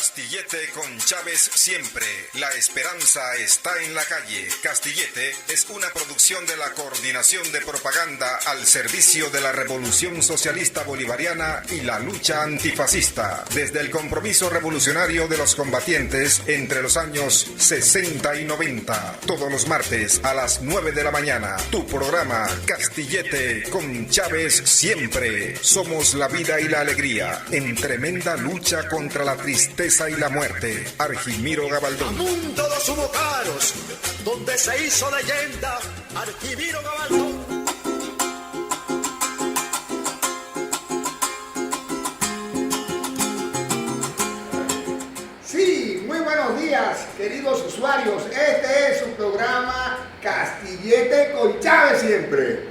Castillete con Chávez siempre. La esperanza está en la calle. Castillete es una producción de la Coordinación de Propaganda al servicio de la Revolución Socialista Bolivariana y la lucha antifascista, desde el compromiso revolucionario de los combatientes entre los años 60 y 90. Todos los martes a las 9 de la mañana. Tu programa Castillete con Chávez siempre. Somos la vida y la alegría en tremenda lucha contra la tristeza y la muerte. Argimiro Gabaldón. A mundo dos hubo caros, donde se hizo leyenda. Argimiro Gabaldón. Sí, muy buenos días, queridos usuarios. Este es su programa Castillete con Chávez siempre.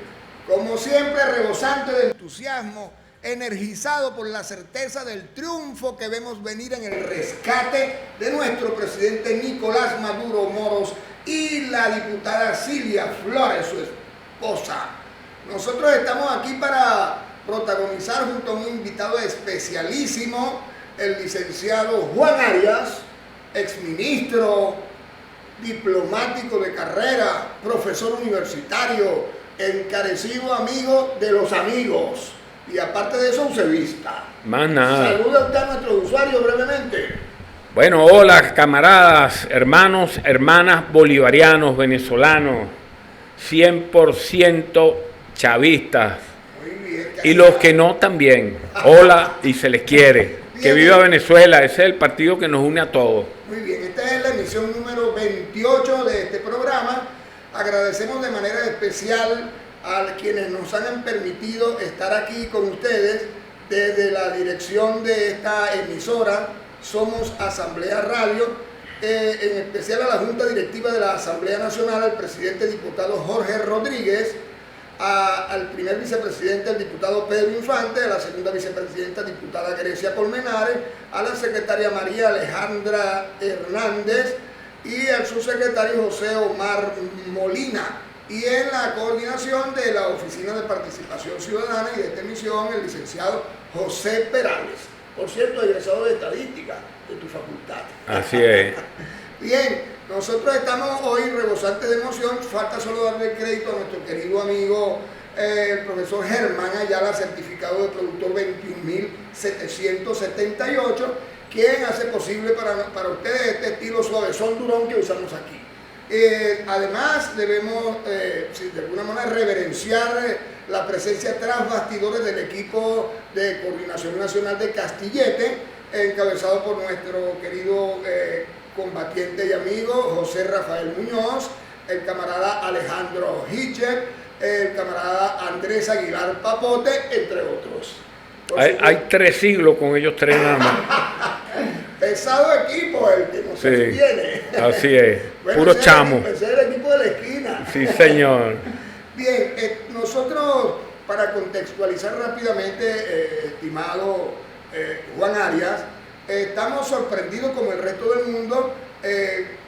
Como siempre, rebosante de entusiasmo, energizado por la certeza del triunfo que vemos venir en el rescate de nuestro presidente Nicolás Maduro Moros y la diputada Silvia Flores, su esposa. Nosotros estamos aquí para protagonizar junto a un invitado especialísimo, el licenciado Juan Arias, exministro, diplomático de carrera, profesor universitario, encarecido amigo de los amigos. Y aparte de eso, usevista. Más nada. Saluda usted a nuestros usuarios brevemente. Bueno, hola camaradas, hermanos, hermanas bolivarianos, venezolanos, 100% chavistas. Muy bien. Y los que no también. Hola y se les quiere. Que viva Venezuela, ese es el partido que nos une a todos. Muy bien, esta es la emisión número 28 de este programa. Agradecemos de manera especial a quienes nos han permitido estar aquí con ustedes desde la dirección de esta emisora, Somos Asamblea Radio, en especial a la Junta Directiva de la Asamblea Nacional, al presidente diputado Jorge Rodríguez, al primer vicepresidente, el diputado Pedro Infante, a la segunda vicepresidenta, diputada Grecia Colmenares, a la secretaria María Alejandra Hernández y al subsecretario José Omar Molina. Y en la coordinación de la Oficina de Participación Ciudadana y de esta emisión, el licenciado José Perales, por cierto, egresado de Estadística de tu facultad. Así es. Bien, nosotros estamos hoy rebosantes de emoción. Falta solo darle crédito a nuestro querido amigo, el profesor Germán Ayala, certificado de productor 21.778, quien hace posible para ustedes este estilo suavezón durón que usamos aquí. Además, debemos de alguna manera reverenciar la presencia tras bastidores del equipo de Coordinación Nacional de Castillete, encabezado por nuestro querido combatiente y amigo José Rafael Muñoz, el camarada Alejandro Hitcher, el camarada Andrés Aguilar Papote, entre otros. Hay 3 siglos con ellos 3 nada más. Pesado equipo el que nos tiene. Así es, Bueno, puro chamo. Ese es el equipo de la esquina. Sí, señor. Bien, nosotros, para contextualizar rápidamente, estimado Juan Arias, estamos sorprendidos como el resto del mundo,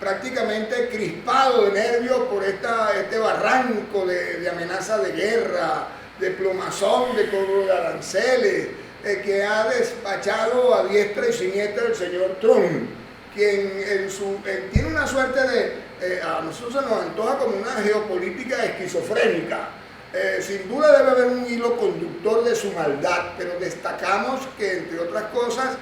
prácticamente crispado de nervios por este barranco de amenaza de guerra, de plomazón, de cobro de aranceles, que ha despachado a diestra y siniestra el señor Trump, quien tiene una suerte a nosotros se nos antoja como una geopolítica esquizofrénica. Sin duda debe haber un hilo conductor de su maldad, pero destacamos que, entre otras cosas,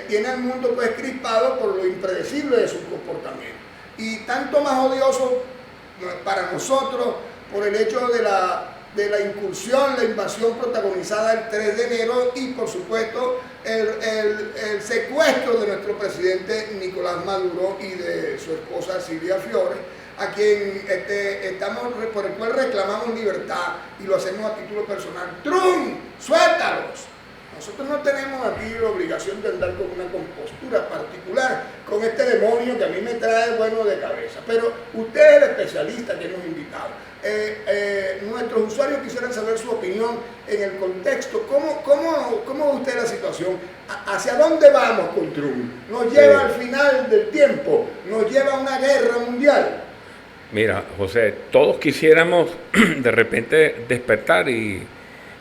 tiene al mundo pues crispado por lo impredecible de su comportamiento. Y tanto más odioso para nosotros por el hecho de la incursión, la invasión protagonizada el 3 de enero y, por supuesto, el secuestro de nuestro presidente Nicolás Maduro y de su esposa Silvia Flores, a quien por el cual reclamamos libertad y lo hacemos a título personal. ¡Trump! ¡Suéltalos! Nosotros no tenemos aquí la obligación de andar con una compostura particular, con este demonio que a mí me trae bueno de cabeza. Pero usted es el especialista que hemos invitado. Nuestros usuarios quisieran saber su opinión en el contexto. ¿Cómo ve usted la situación? ¿Hacia dónde vamos con Trump? ¿Nos lleva al final del tiempo? ¿Nos lleva a una guerra mundial? Mira, José, todos quisiéramos de repente despertar y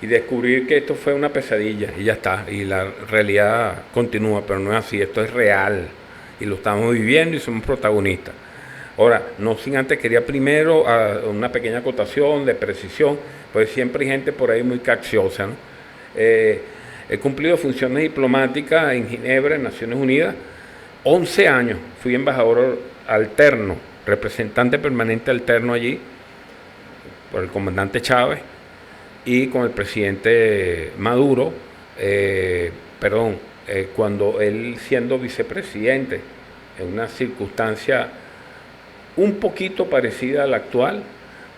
y descubrir que esto fue una pesadilla y ya está, y la realidad continúa, pero no es así, esto es real y lo estamos viviendo y somos protagonistas. Ahora, no sin antes, quería primero una pequeña acotación de precisión, pues siempre hay gente por ahí muy cacciosa, ¿no? He cumplido funciones diplomáticas en Ginebra, en Naciones Unidas, 11 años, fui embajador alterno, representante permanente alterno allí, por el comandante Chávez, y con el presidente Maduro, cuando él siendo vicepresidente, en una circunstancia un poquito parecida a la actual,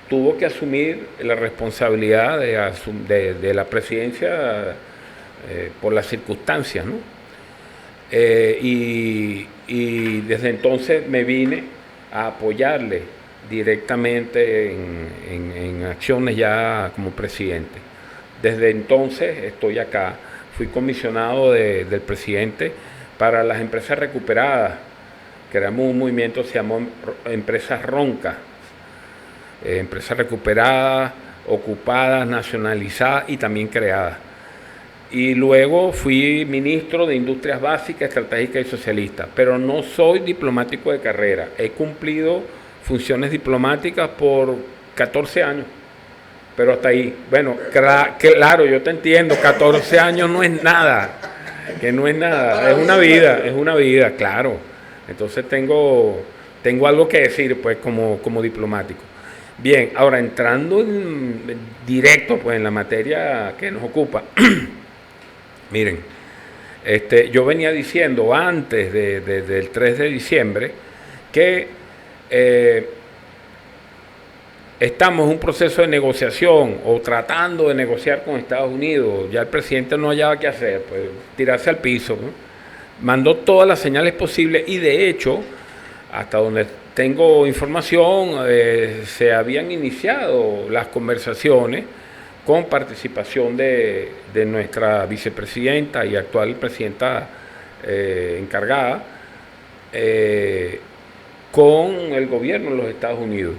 tuvo que asumir la responsabilidad de la presidencia por las circunstancias, ¿no? Y desde entonces me vine a apoyarle directamente en acciones ya como presidente. Desde entonces estoy acá, fui comisionado del presidente para las empresas recuperadas, creamos un movimiento que se llamó Empresas Roncas, empresas recuperadas, ocupadas, nacionalizadas y también creadas. Y luego fui ministro de Industrias Básicas, Estratégicas y Socialistas, pero no soy diplomático de carrera, he cumplido funciones diplomáticas por 14 años, pero hasta ahí. Bueno, claro, yo te entiendo, 14 años no es nada, que no es nada, es una vida, claro. Entonces tengo algo que decir, pues, como diplomático. Bien, ahora entrando directo, pues, en la materia que nos ocupa. Miren, yo venía diciendo antes del 3 de diciembre que estamos en un proceso de negociación o tratando de negociar con Estados Unidos. Ya el presidente no hallaba qué hacer, pues tirarse al piso, ¿no? Mandó todas las señales posibles y de hecho, hasta donde tengo información, se habían iniciado las conversaciones con participación de nuestra vicepresidenta y actual presidenta encargada, con el gobierno de los Estados Unidos.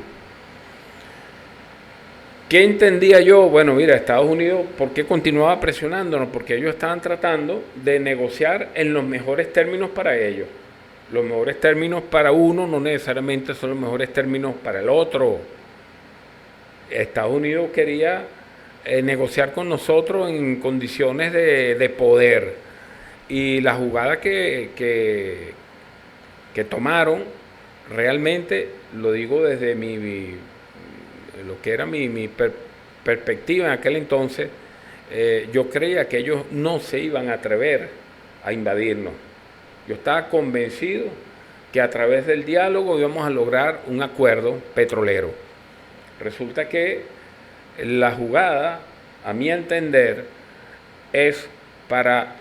¿Qué entendía yo? Bueno, mira, Estados Unidos, ¿por qué continuaba presionándonos? Porque ellos estaban tratando de negociar en los mejores términos para ellos. Los mejores términos para uno no necesariamente son los mejores términos para el otro. Estados Unidos quería negociar con nosotros en condiciones de poder. Y la jugada que tomaron, realmente, lo digo desde lo que era mi perspectiva en aquel entonces, yo creía que ellos no se iban a atrever a invadirnos. Yo estaba convencido que a través del diálogo íbamos a lograr un acuerdo petrolero. Resulta que la jugada, a mi entender, es para,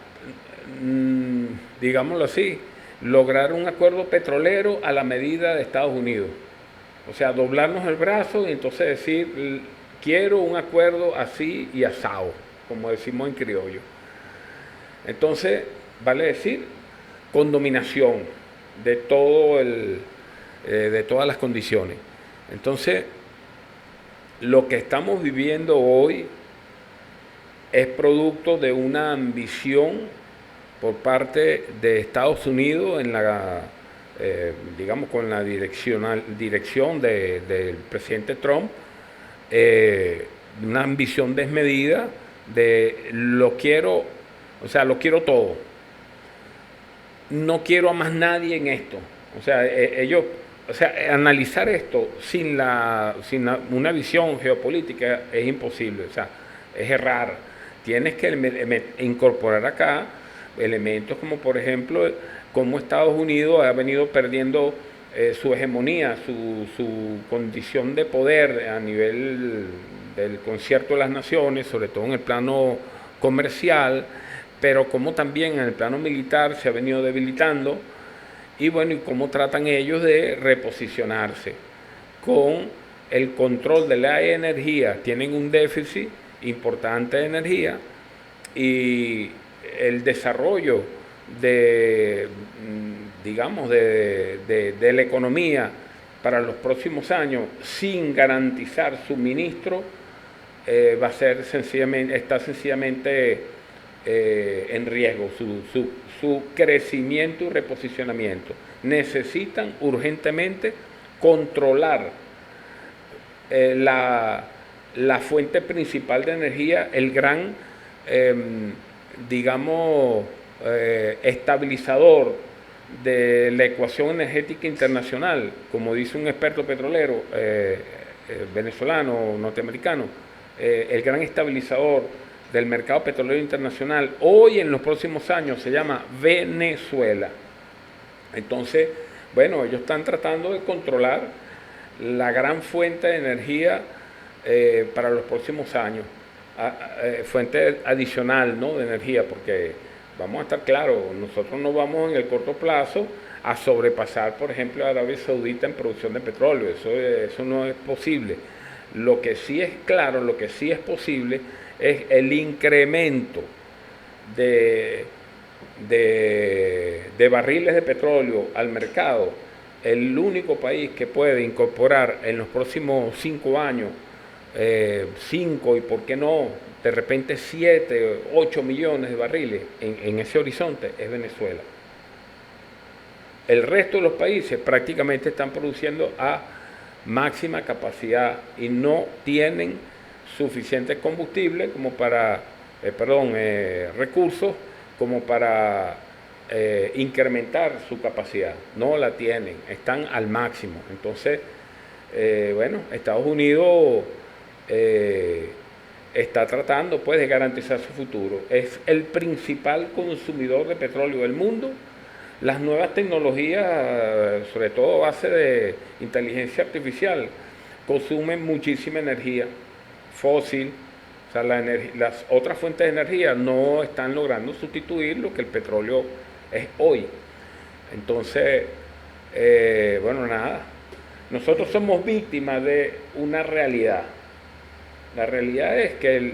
digámoslo así, lograr un acuerdo petrolero a la medida de Estados Unidos. O sea, doblarnos el brazo y entonces decir, quiero un acuerdo así y asado, como decimos en criollo. Entonces, vale decir, con dominación de de todas las condiciones. Entonces, lo que estamos viviendo hoy es producto de una ambición por parte de Estados Unidos en digamos, con la dirección del presidente Trump, una ambición desmedida de lo quiero todo. No quiero a más nadie en esto. O sea, analizar esto sin una visión geopolítica es imposible, o sea, es errar. Tienes que incorporar acá elementos como, por ejemplo, cómo Estados Unidos ha venido perdiendo su hegemonía, su condición de poder a nivel del concierto de las naciones, sobre todo en el plano comercial, pero como también en el plano militar se ha venido debilitando, y bueno, y cómo tratan ellos de reposicionarse con el control de la energía. Tienen un déficit importante de energía y el desarrollo de la economía para los próximos años sin garantizar suministro va a ser sencillamente, está sencillamente en riesgo su crecimiento y reposicionamiento. Necesitan urgentemente controlar la fuente principal de energía, el gran, digamos, estabilizador de la ecuación energética internacional, como dice un experto petrolero venezolano, norteamericano, el gran estabilizador del mercado petrolero internacional hoy en los próximos años se llama Venezuela. Entonces, bueno, ellos están tratando de controlar la gran fuente de energía para los próximos años, fuente adicional, ¿no?, de energía, porque vamos a estar claros, nosotros no vamos en el corto plazo a sobrepasar, por ejemplo, a Arabia Saudita en producción de petróleo. Eso no es posible. Lo que sí es claro, lo que sí es posible es el incremento de barriles de petróleo al mercado. El único país que puede incorporar en los próximos 5 años 5 y por qué no de repente 7, 8 millones de barriles en ese horizonte es Venezuela. El resto de los países prácticamente están produciendo a máxima capacidad y no tienen suficiente combustible como para, recursos como para incrementar su capacidad. No la tienen, están al máximo. Entonces, Estados Unidos está tratando pues de garantizar su futuro. Es el principal consumidor de petróleo del mundo. Las nuevas tecnologías, sobre todo a base de inteligencia artificial, consumen muchísima energía fósil. O sea, las otras fuentes de energía no están logrando sustituir lo que el petróleo es hoy. Entonces, nada. Nosotros somos víctimas de una realidad. La realidad es que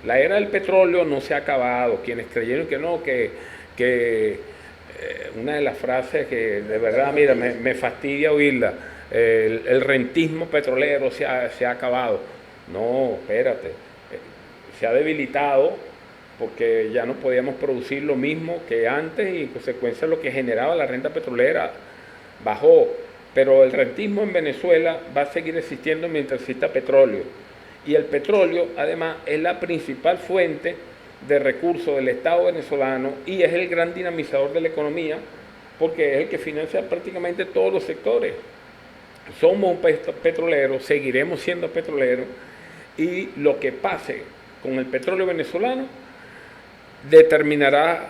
la era del petróleo no se ha acabado. Quienes creyeron que no, que una de las frases que de verdad, mira, me fastidia oírla, el rentismo petrolero se ha acabado. No, espérate, se ha debilitado porque ya no podíamos producir lo mismo que antes y en consecuencia lo que generaba la renta petrolera bajó. Pero el rentismo en Venezuela va a seguir existiendo mientras exista petróleo. Y el petróleo, además, es la principal fuente de recursos del Estado venezolano y es el gran dinamizador de la economía porque es el que financia prácticamente todos los sectores. Somos un país petrolero, seguiremos siendo petroleros y lo que pase con el petróleo venezolano determinará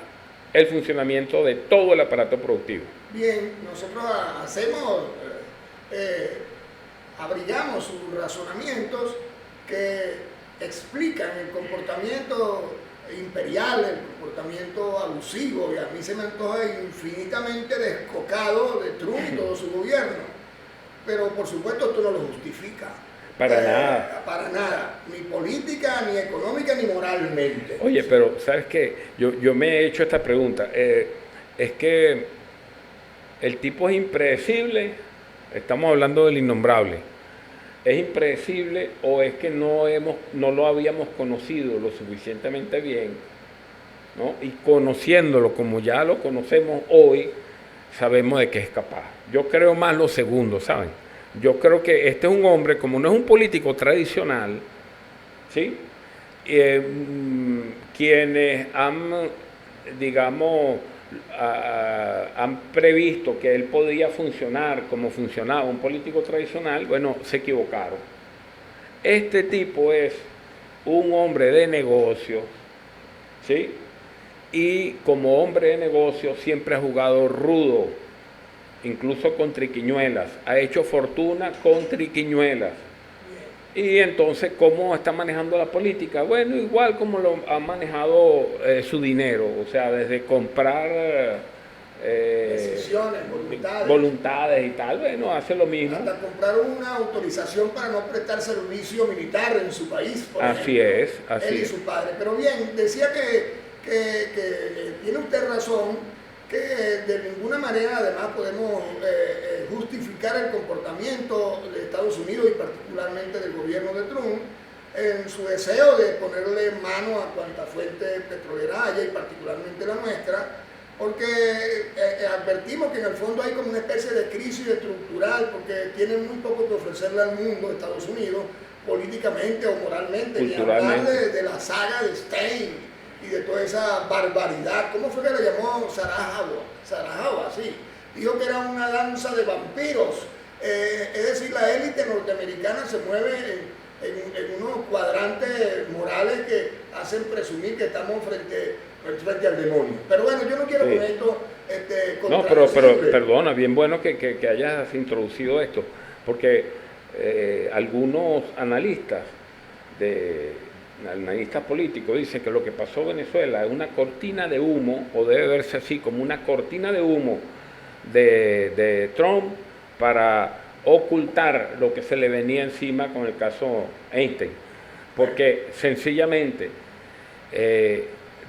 el funcionamiento de todo el aparato productivo. Bien, nosotros abrigamos sus razonamientos que explican el comportamiento imperial, el comportamiento abusivo, y a mí se me antoja infinitamente descocado de Trump y todo su gobierno. Pero por supuesto esto no lo justifica. Para nada. Para nada, ni política, ni económica, ni moralmente. Oye, pero ¿sabes qué? Yo me he hecho esta pregunta. Es que el tipo es impredecible, estamos hablando del innombrable. ¿Es impredecible o es que no lo habíamos conocido lo suficientemente bien, ¿no? Y conociéndolo como ya lo conocemos hoy, sabemos de qué es capaz. Yo creo más lo segundo, ¿saben? Yo creo que este es un hombre, como no es un político tradicional, ¿sí? Quienes han, digamos, han previsto que él podía funcionar como funcionaba un político tradicional, bueno, se equivocaron. Este tipo es un hombre de negocio, ¿sí? Y como hombre de negocio siempre ha jugado rudo, incluso con triquiñuelas, ha hecho fortuna con triquiñuelas. Y entonces, ¿cómo está manejando la política? Bueno, igual como lo ha manejado su dinero, o sea, desde comprar decisiones, voluntades y tal, bueno, hace lo mismo. Hasta comprar una autorización para no prestar servicio militar en su país, por así ejemplo, es, así él y su padre. Pero bien, decía que tiene usted razón, que de ninguna manera además podemos justificar el comportamiento de Estados Unidos y particularmente del gobierno de Trump, en su deseo de ponerle mano a cuanta fuente petrolera haya, y particularmente la nuestra, porque advertimos que en el fondo hay como una especie de crisis estructural, porque tiene muy poco que ofrecerle al mundo, Estados Unidos, políticamente o moralmente, ni hablar de la saga de Stein y de toda esa barbaridad. ¿Cómo fue que le llamó Sarajevo? Sí. Dijo que era una danza de vampiros. Es decir, la élite norteamericana se mueve en unos cuadrantes morales que hacen presumir que estamos frente al demonio. Pero bueno, yo no quiero con esto no, pero perdona, bien bueno que hayas introducido esto, porque algunos analistas políticos dicen que lo que pasó en Venezuela es una cortina de humo, o debe verse así, como una cortina de humo de Trump para ocultar lo que se le venía encima con el caso Einstein, porque sencillamente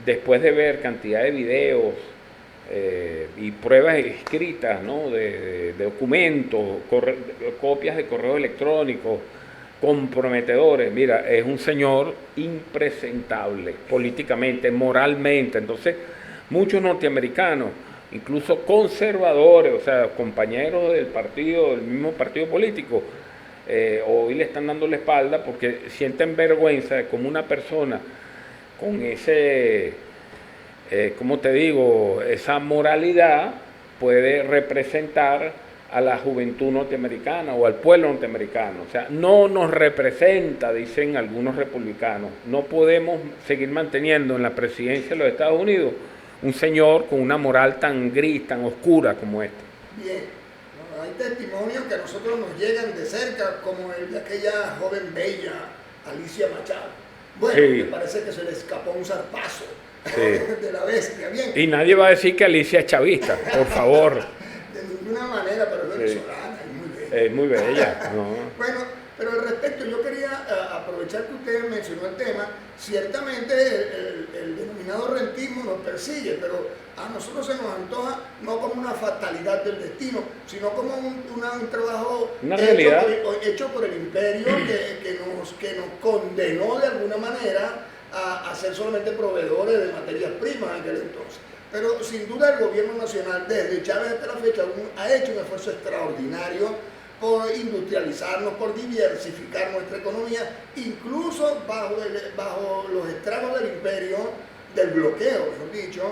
después de ver cantidad de videos y pruebas escritas, ¿no?, de documentos, copias de correo electrónico comprometedores, mira, es un señor impresentable políticamente, moralmente. Entonces muchos norteamericanos, incluso conservadores, o sea, compañeros del mismo partido político, hoy le están dando la espalda porque sienten vergüenza de cómo una persona con ese, ¿cómo te digo?, esa moralidad puede representar a la juventud norteamericana o al pueblo norteamericano. O sea, no nos representa, dicen algunos republicanos. No podemos seguir manteniendo en la presidencia de los Estados Unidos un señor con una moral tan gris, tan oscura como este. Bien, hay testimonios que a nosotros nos llegan de cerca, como el de aquella joven bella, Alicia Machado. Bueno, sí, me parece que se le escapó un zarpazo, sí, de la bestia. Bien. Y nadie va a decir que Alicia es chavista, por favor. De ninguna manera, pero es venezolana, es muy bella. Es muy bella, ¿no? Bueno, pero al respecto, yo quería aprovechar que usted mencionó el tema. Ciertamente el denominado rentismo nos persigue, pero a nosotros se nos antoja no como una fatalidad del destino, sino como un trabajo hecho por el imperio que nos condenó de alguna manera a ser solamente proveedores de materias primas en aquel entonces. Pero sin duda el gobierno nacional, desde Chávez hasta la fecha, ha hecho un esfuerzo extraordinario por industrializarnos, por diversificar nuestra economía, incluso bajo los estragos del imperio, del bloqueo, mejor dicho.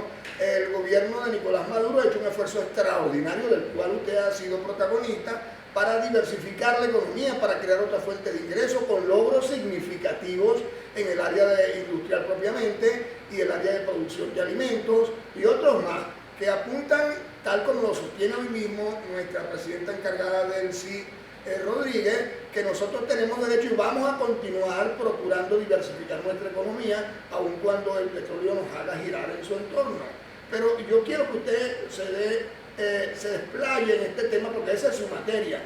El gobierno de Nicolás Maduro ha hecho un esfuerzo extraordinario, del cual usted ha sido protagonista, para diversificar la economía, para crear otra fuente de ingresos, con logros significativos en el área industrial propiamente y el área de producción de alimentos y otros más, que apuntan, tal como lo sostiene hoy mismo nuestra presidenta encargada del CID, Rodríguez, que nosotros tenemos derecho y vamos a continuar procurando diversificar nuestra economía, aun cuando el petróleo nos haga girar en su entorno. Pero yo quiero que usted se desplaye en este tema, porque esa es su materia.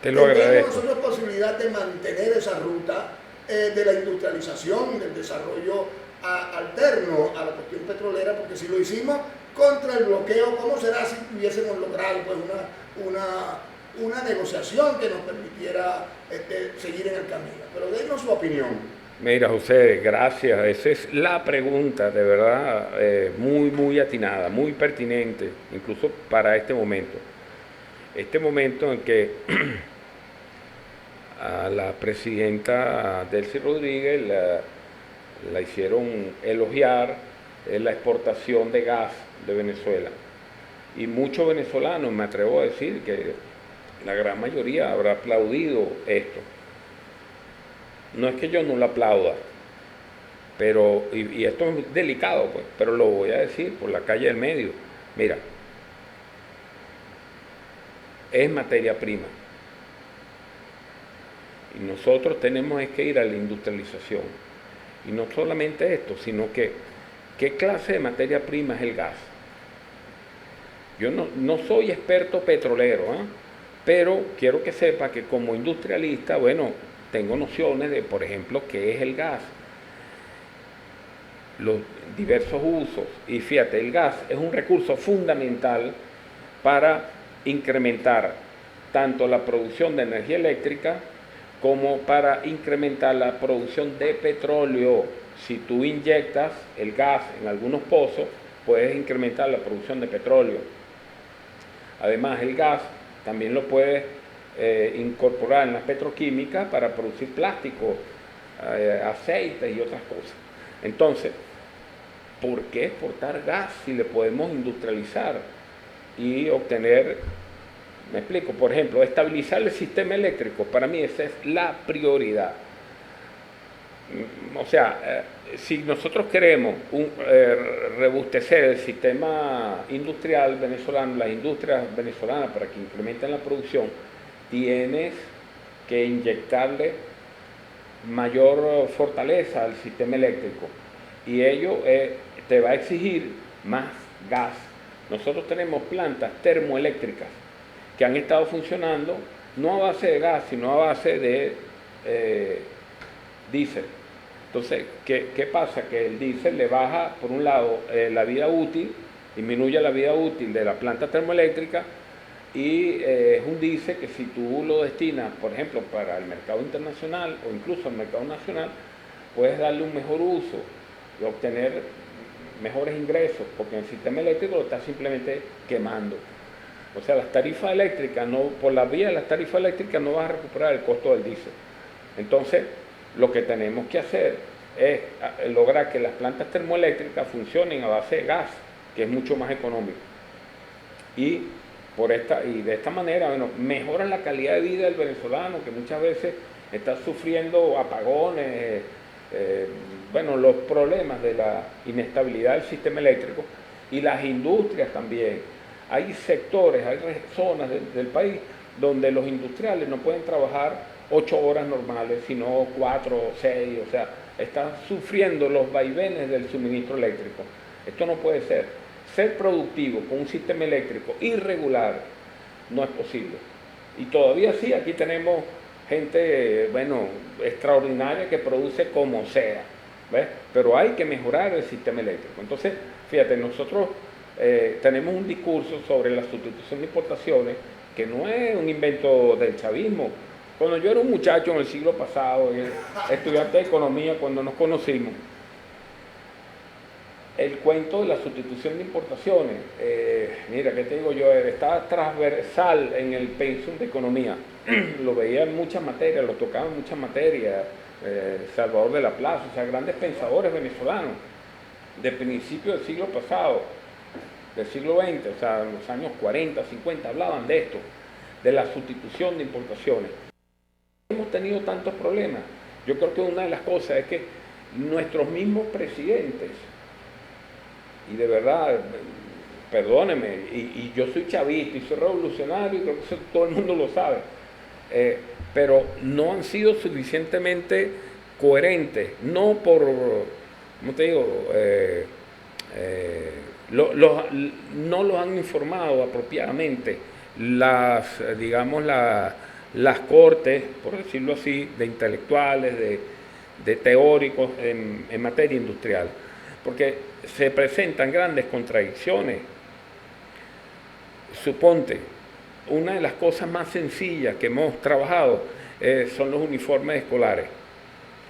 Te lo agradezco. Tenemos nosotros posibilidad de mantener esa ruta de la industrialización, del desarrollo alterno a la cuestión petrolera, porque si lo hicimos contra el bloqueo, ¿cómo será si hubiésemos logrado pues una negociación que nos permitiera seguir en el camino? Pero denos su opinión. Mira, José, gracias. Esa es la pregunta, de verdad, muy atinada, muy pertinente, incluso para este momento. Este momento en que a la presidenta Delcy Rodríguez la hicieron elogiar la exportación de gas de Venezuela. Y muchos venezolanos, me atrevo a decir que la gran mayoría habrá aplaudido esto. No es que yo no lo aplauda, pero, y esto es delicado, pues, pero lo voy a decir por la calle del medio. Mira, es materia prima. Y nosotros tenemos que ir a la industrialización. Y no solamente esto, sino que, ¿qué clase de materia prima es el gas? Yo no soy experto petrolero, pero quiero que sepa que como industrialista, bueno, tengo nociones de, por ejemplo, qué es el gas, los diversos usos. Y fíjate, el gas es un recurso fundamental para incrementar tanto la producción de energía eléctrica como para incrementar la producción de petróleo. Si tú inyectas el gas en algunos pozos, puedes incrementar la producción de petróleo. Además, el gas también lo puedes incorporar en la petroquímica para producir plástico, aceites y otras cosas. Entonces, ¿por qué exportar gas si le podemos industrializar y obtener, me explico, por ejemplo, estabilizar el sistema eléctrico? Para mí esa es la prioridad. O sea, si nosotros queremos rebustecer el sistema industrial venezolano, las industrias venezolanas, para que incrementen la producción, tienes que inyectarle mayor fortaleza al sistema eléctrico, y ello te va a exigir más gas. Nosotros tenemos plantas termoeléctricas que han estado funcionando no a base de gas, sino a base de diésel. Entonces, ¿qué pasa? Que el diésel le baja, por un lado, la vida útil, disminuye la vida útil de la planta termoeléctrica, y es un diésel que si tú lo destinas, por ejemplo, para el mercado internacional o incluso al mercado nacional, puedes darle un mejor uso y obtener mejores ingresos, porque en el sistema eléctrico lo estás simplemente quemando. O sea, las tarifas eléctricas, por la vía de las tarifas eléctricas no vas a recuperar el costo del diésel. Entonces, lo que tenemos que hacer es lograr que las plantas termoeléctricas funcionen a base de gas, que es mucho más económico. Y de esta manera, bueno, mejoran la calidad de vida del venezolano, que muchas veces está sufriendo apagones, los problemas de la inestabilidad del sistema eléctrico, y las industrias también. Hay sectores, hay zonas del país donde los industriales no pueden trabajar 8 horas normales, sino 4 o 6, o sea, están sufriendo los vaivenes del suministro eléctrico. Esto no puede ser. Ser productivo con un sistema eléctrico irregular no es posible. Y todavía sí, aquí tenemos gente, extraordinaria, que produce como sea, ¿ves? Pero hay que mejorar el sistema eléctrico. Entonces, fíjate, nosotros tenemos un discurso sobre la sustitución de importaciones que no es un invento del chavismo. Cuando yo era un muchacho en el siglo pasado, estudiante de economía, cuando nos conocimos, el cuento de la sustitución de importaciones, mira, ¿qué te digo yo? Estaba transversal en el pensum de economía. Lo veía en muchas materias, lo tocaba en muchas materias. Salvador de la Plaza, o sea, grandes pensadores venezolanos de principios del siglo pasado, del siglo XX, o sea, en los años 40, 50, hablaban de esto, de la sustitución de importaciones. Hemos tenido tantos problemas. Yo creo que una de las cosas es que nuestros mismos presidentes, y de verdad, perdóneme, y yo soy chavista y soy revolucionario, y creo que eso todo el mundo lo sabe, pero no han sido suficientemente coherentes, no por, ¿cómo te digo? No los han informado apropiadamente las cortes, por decirlo así, de intelectuales, de teóricos en materia industrial, porque se presentan grandes contradicciones. Suponte, una de las cosas más sencillas que hemos trabajado son los uniformes escolares.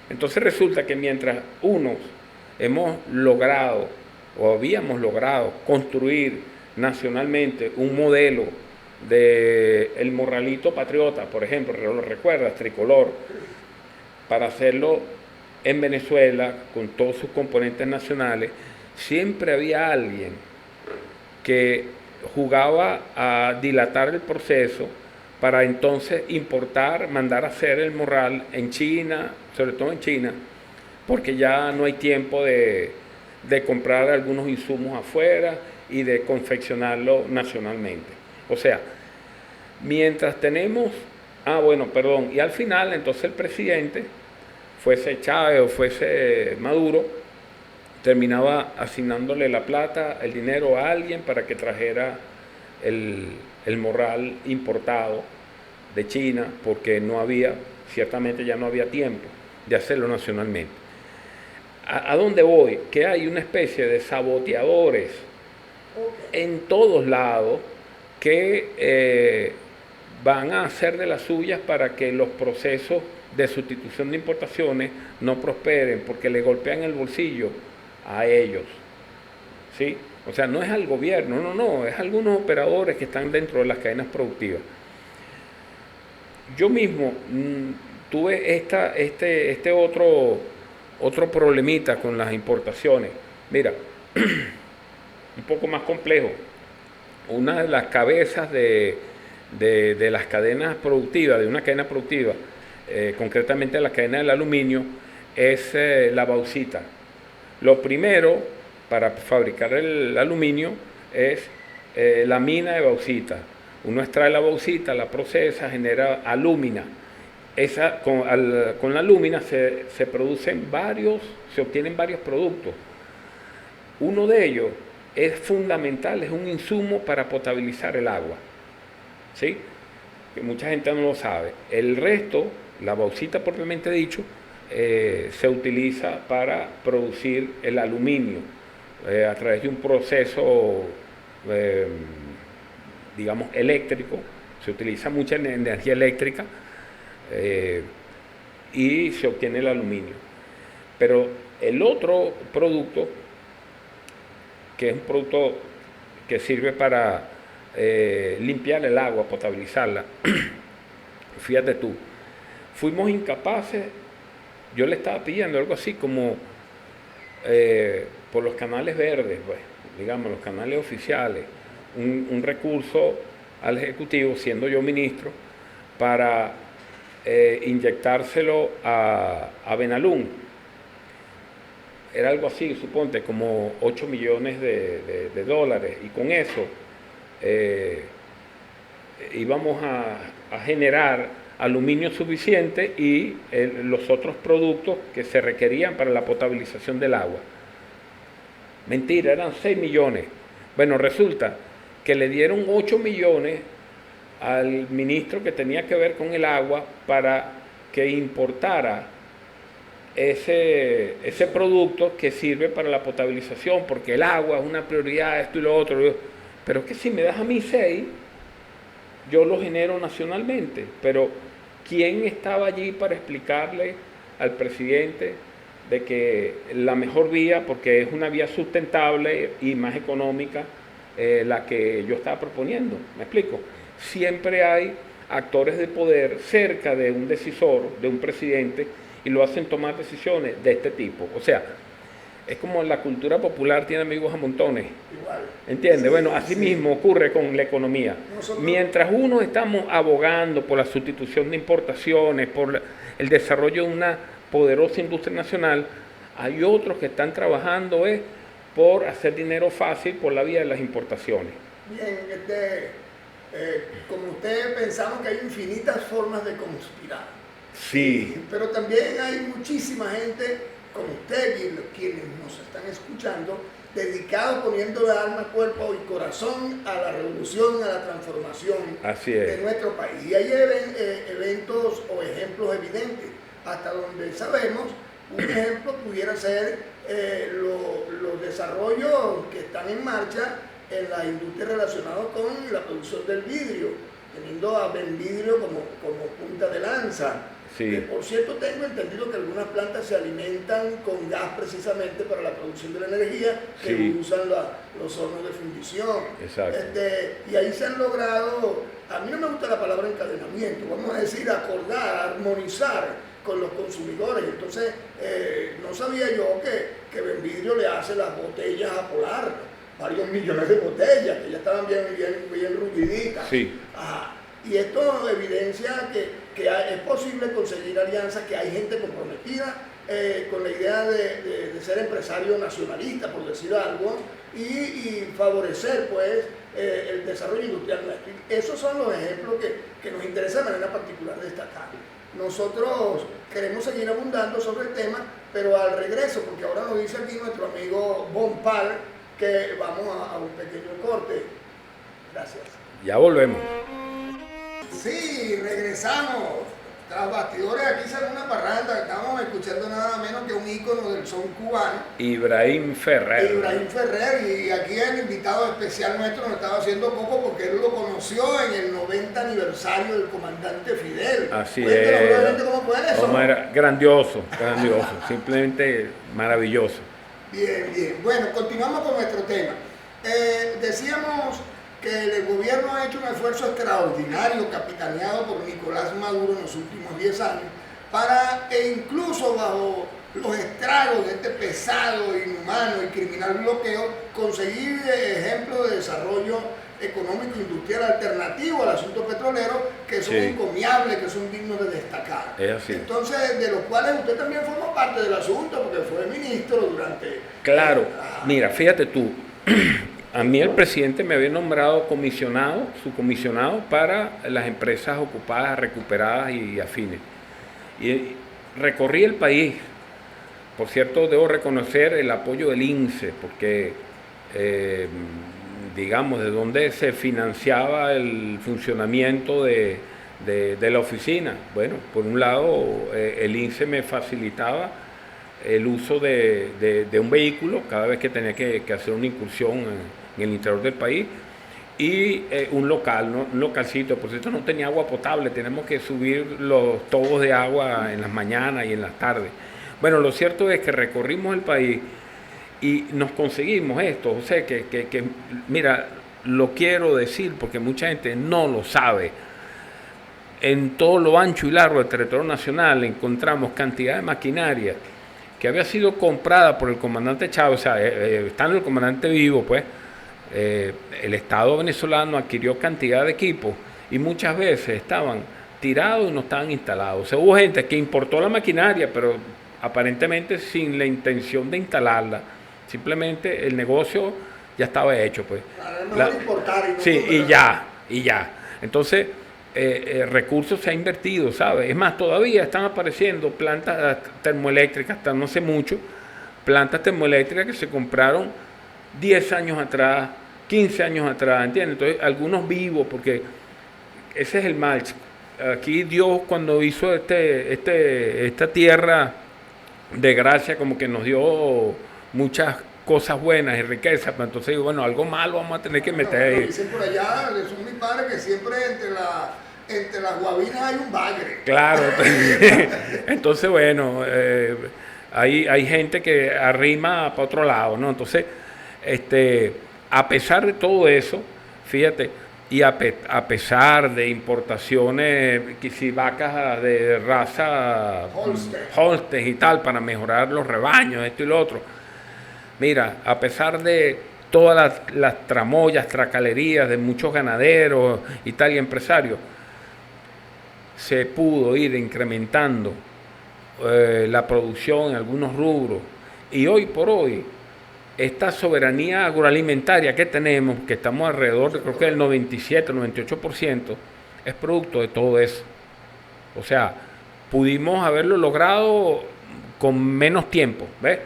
Entonces resulta que mientras unos hemos logrado o habíamos logrado construir nacionalmente un modelo de el morralito patriota, por ejemplo, lo recuerdas, tricolor, para hacerlo en Venezuela con todos sus componentes nacionales, siempre había alguien que jugaba a dilatar el proceso para entonces importar, mandar a hacer el morral en China, sobre todo en China, porque ya no hay tiempo de comprar algunos insumos afuera y de confeccionarlo nacionalmente. O sea, mientras tenemos, y al final entonces el presidente, fuese Chávez o fuese Maduro, terminaba asignándole la plata, el dinero a alguien para que trajera el morral importado de China, porque ciertamente ya no había tiempo de hacerlo nacionalmente. ¿A dónde voy? Que hay una especie de saboteadores en todos lados que van a hacer de las suyas para que los procesos de sustitución de importaciones no prosperen porque le golpean el bolsillo a ellos, ¿sí? O sea, no es al gobierno, no, es a algunos operadores que están dentro de las cadenas productivas. Yo mismo tuve este otro problemita con las importaciones. Mira, un poco más complejo. Una de las cabezas de las cadenas productivas, de una cadena productiva, concretamente la cadena del aluminio, es la bauxita. Lo primero para fabricar el aluminio es la mina de bauxita. Uno extrae la bauxita, la procesa, genera alúmina. Con la alúmina se obtienen varios productos. Uno de ellos es fundamental, es un insumo para potabilizar el agua, ¿sí? Que mucha gente no lo sabe. El resto, la bauxita propiamente dicho, se utiliza para producir el aluminio a través de un proceso, digamos, eléctrico. Se utiliza mucha energía eléctrica y se obtiene el aluminio. Pero el otro producto, que es un producto que sirve para limpiar el agua, potabilizarla, fíjate tú, fuimos incapaces. Yo le estaba pidiendo algo así como por los canales verdes, pues, digamos, los canales oficiales, un recurso al Ejecutivo, siendo yo ministro, para inyectárselo a Benalún. Era algo así, suponte, como 8 millones de dólares, y con eso íbamos a generar aluminio suficiente y los otros productos que se requerían para la potabilización del agua. Mentira, eran 6 millones. Bueno, resulta que le dieron 8 millones al ministro que tenía que ver con el agua para que importara ese producto que sirve para la potabilización, porque el agua es una prioridad, esto y lo otro. Pero es que si me das a mí 6, yo lo genero nacionalmente. Pero ¿quién estaba allí para explicarle al presidente de que la mejor vía, porque es una vía sustentable y más económica, la que yo estaba proponiendo? ¿Me explico? Siempre hay actores de poder cerca de un decisor, de un presidente, y lo hacen tomar decisiones de este tipo. O sea, es como la cultura popular tiene amigos a montones. Igual. ¿Entiendes? Sí, bueno, así mismo ocurre con la economía. Mientras uno estamos abogando por la sustitución de importaciones, por el desarrollo de una poderosa industria nacional, hay otros que están trabajando por hacer dinero fácil por la vía de las importaciones. Bien, como usted, pensamos que hay infinitas formas de conspirar. Sí. Pero también hay muchísima gente como usted y quienes nos están escuchando, dedicados poniendo alma, cuerpo y corazón a la revolución, a la transformación de nuestro país. Y hay eventos o ejemplos evidentes, hasta donde sabemos. Un ejemplo pudiera ser los desarrollos que están en marcha en la industria relacionada con la producción del vidrio, teniendo a Benvidrio como punta de lanza. Sí. Por cierto, tengo entendido que algunas plantas se alimentan con gas precisamente para la producción de la energía que usan los hornos de fundición. Exacto. Y ahí se han logrado, a mí no me gusta la palabra encadenamiento, vamos a decir acordar, armonizar con los consumidores. Entonces, no sabía yo que Benvidrio le hace las botellas a Polar, varios millones de botellas, que ya estaban bien rulliditas. Sí. Ajá. Y esto evidencia que es posible conseguir alianzas, que hay gente comprometida con la idea de ser empresario nacionalista, por decir algo, y favorecer pues el desarrollo industrial nuestro. Esos son los ejemplos que nos interesa de manera particular destacar. Nosotros queremos seguir abundando sobre el tema, pero al regreso, porque ahora nos dice aquí nuestro amigo Bonpal que vamos a un pequeño corte. Gracias. Ya volvemos. Sí, regresamos. Tras bastidores, aquí sale una parranda. Estamos escuchando nada menos que un ícono del son cubano, Ibrahim Ferrer. Ibrahim Ferrer, y aquí el invitado especial nuestro nos estaba haciendo poco porque él lo conoció en el 90 aniversario del comandante Fidel. Así Cuéntanos es. brevemente cómo fue eso. Grandioso, simplemente maravilloso. Bien, bien. Bueno, continuamos con nuestro tema. Decíamos que el gobierno ha hecho un esfuerzo extraordinario, capitaneado por Nicolás Maduro en los últimos 10 años, para, e incluso bajo los estragos de este pesado, inhumano y criminal bloqueo, conseguir ejemplos de desarrollo económico industrial alternativo al asunto petrolero, que son encomiables, que son dignos de destacar. Es así. Entonces, de los cuales usted también forma parte del asunto, porque fue ministro durante... Claro, mira, fíjate tú, a mí el presidente me había nombrado su comisionado para las empresas ocupadas, recuperadas y afines. Y recorrí el país. Por cierto, debo reconocer el apoyo del INSE, porque, digamos, de donde se financiaba el funcionamiento de la oficina. Bueno, por un lado, el INSE me facilitaba el uso de un vehículo cada vez que tenía que hacer una incursión en el interior del país, y un localcito. Por cierto, no tenía agua potable, tenemos que subir los tubos de agua en las mañanas y en las tardes. Bueno, lo cierto es que recorrimos el país y nos conseguimos esto. O sea, que mira, lo quiero decir porque mucha gente no lo sabe. En todo lo ancho y largo del territorio nacional encontramos cantidad de maquinaria que había sido comprada por el comandante Chávez, o sea, estando el comandante vivo, pues, el Estado venezolano adquirió cantidad de equipos y muchas veces estaban tirados y no estaban instalados. O sea, hubo gente que importó la maquinaria, pero aparentemente sin la intención de instalarla. Simplemente el negocio ya estaba hecho, pues. Sí, y ya. Entonces, recursos se ha invertido, ¿sabes? Es más, todavía están apareciendo plantas termoeléctricas, hasta no hace mucho, plantas termoeléctricas que se compraron 10 años atrás, 15 años atrás, ¿entiendes? Entonces, algunos vivos, porque ese es el mal. Aquí Dios, cuando hizo esta tierra de gracia, como que nos dio muchas cosas buenas y riquezas, pero entonces digo, bueno, algo malo vamos a tener que meter ahí. Dicen por allá, son mis padres, que siempre entre las guabinas hay un bagre. Claro. Entonces, bueno, hay gente que arrima para otro lado, ¿no? Entonces, a pesar de todo eso, fíjate, y a pesar de importaciones, que si vacas de raza Holstein y tal, para mejorar los rebaños, esto y lo otro, mira, a pesar de todas las tramoyas, tracalerías de muchos ganaderos y tal, y empresarios, se pudo ir incrementando la producción en algunos rubros. Y hoy por hoy, esta soberanía agroalimentaria que tenemos, que estamos alrededor de, creo que el 97, 98%, es producto de todo eso. O sea, pudimos haberlo logrado con menos tiempo, ¿ves?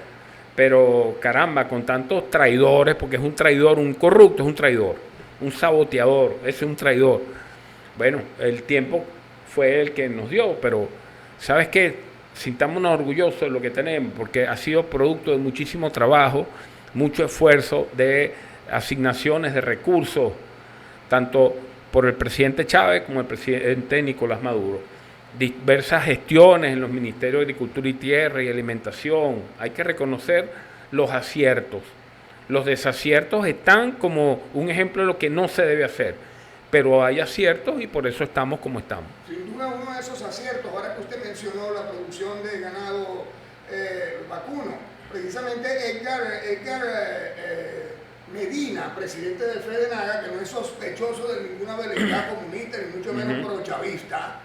Pero caramba, con tantos traidores, porque es un traidor, un corrupto es un traidor, un saboteador, ese es un traidor. Bueno, el tiempo fue el que nos dio, pero ¿sabes qué? Sintámonos orgullosos de lo que tenemos, porque ha sido producto de muchísimo trabajo, mucho esfuerzo, de asignaciones de recursos, tanto por el presidente Chávez como el presidente Nicolás Maduro. Diversas gestiones en los ministerios de Agricultura y Tierra y Alimentación. Hay que reconocer los aciertos. Los desaciertos están como un ejemplo de lo que no se debe hacer, pero hay aciertos y por eso estamos como estamos. Sin duda, uno de esos aciertos, ahora que usted mencionó la producción de ganado vacuno, precisamente Edgar Medina, presidente de FEDENAGA, que no es sospechoso de ninguna veleidad comunista, ni mucho menos prochavista,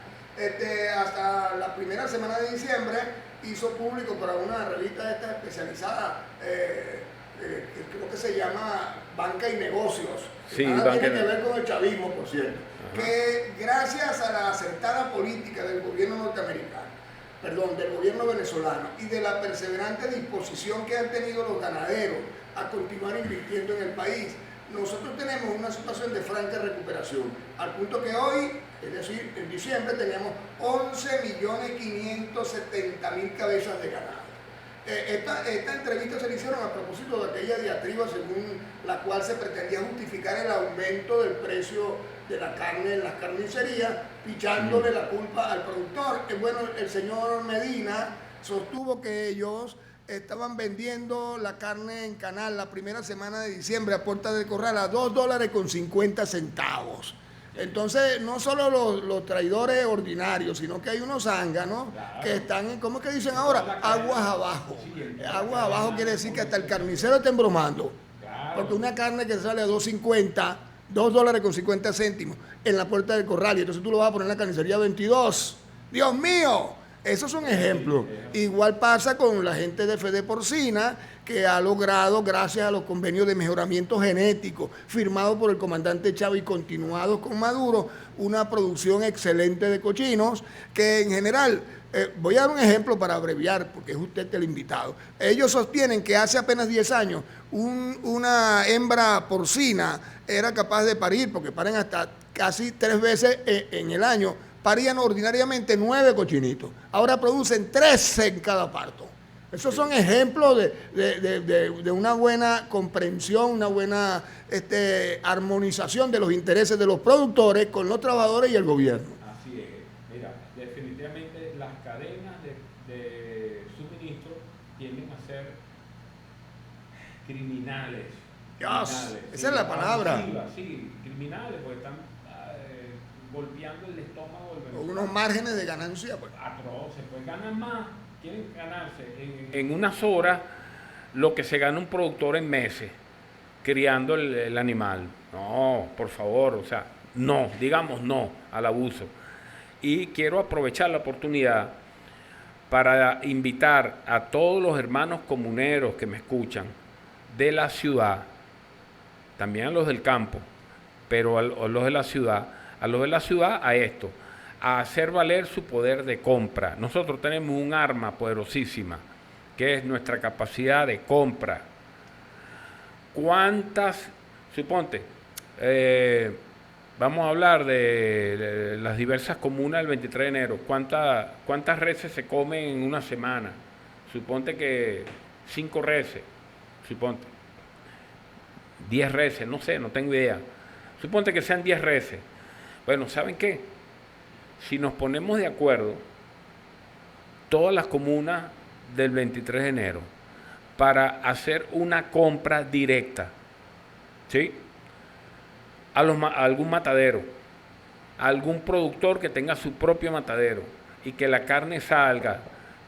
hasta la primera semana de diciembre hizo público para una revista esta especializada, creo que se llama Banca y Negocios, sí, nada tiene que ver con el chavismo, por cierto, que gracias a la acertada política del gobierno norteamericano, del gobierno venezolano y de la perseverante disposición que han tenido los ganaderos a continuar invirtiendo en el país, nosotros tenemos una situación de franca recuperación, al punto que hoy, es decir, en diciembre teníamos 11.570.000 cabezas de ganado. Esta entrevista se le hicieron a propósito de aquella diatriba según la cual se pretendía justificar el aumento del precio de la carne en las carnicerías, pichándole la culpa al productor. Bueno, el señor Medina sostuvo que ellos estaban vendiendo la carne en canal la primera semana de diciembre a puerta de corral a $2.50. Entonces, no solo los traidores ordinarios, sino que hay unos zánganos que están, ¿cómo es que dicen ahora? Aguas abajo. Aguas abajo quiere decir que hasta el carnicero está embromando. Porque una carne que sale a $2.50 en la puerta del corral, y entonces tú lo vas a poner en la carnicería a 22. ¡Dios mío! Esos son ejemplos. Igual pasa con la gente de Fede Porcina, que ha logrado, gracias a los convenios de mejoramiento genético firmados por el comandante Chávez y continuados con Maduro, una producción excelente de cochinos, que en general, voy a dar un ejemplo para abreviar, porque es usted el invitado. Ellos sostienen que hace apenas 10 años una hembra porcina era capaz de parir, porque paren hasta casi 3 veces en el año, parían ordinariamente 9 cochinitos. Ahora producen 13 en cada parto. Esos son ejemplos de una buena comprensión, una buena armonización de los intereses de los productores con los trabajadores y el gobierno. Así es. Mira, definitivamente las cadenas de suministro tienden a ser criminales. Esa es la palabra. Abusivas, sí, criminales, porque están golpeando el estómago del venezolano. Unos márgenes de ganancia. Pues. Atroces, pues ganan más, quieren ganarse en unas horas lo que se gana un productor en meses criando el animal. No, por favor, o sea, no, digamos no al abuso. Y quiero aprovechar la oportunidad para invitar a todos los hermanos comuneros que me escuchan de la ciudad, también a los del campo, pero a los de la ciudad, a esto, a hacer valer su poder de compra. Nosotros tenemos un arma poderosísima, que es nuestra capacidad de compra. ¿Cuántas, suponte, vamos a hablar de las diversas comunas del 23 de enero, cuántas reses se comen en una semana? Suponte que 5 reses, suponte, 10 reses, no sé, no tengo idea. Suponte que sean 10 reses. Bueno, ¿saben qué? Si nos ponemos de acuerdo, todas las comunas del 23 de enero, para hacer una compra directa, ¿sí? A algún matadero, a algún productor que tenga su propio matadero y que la carne salga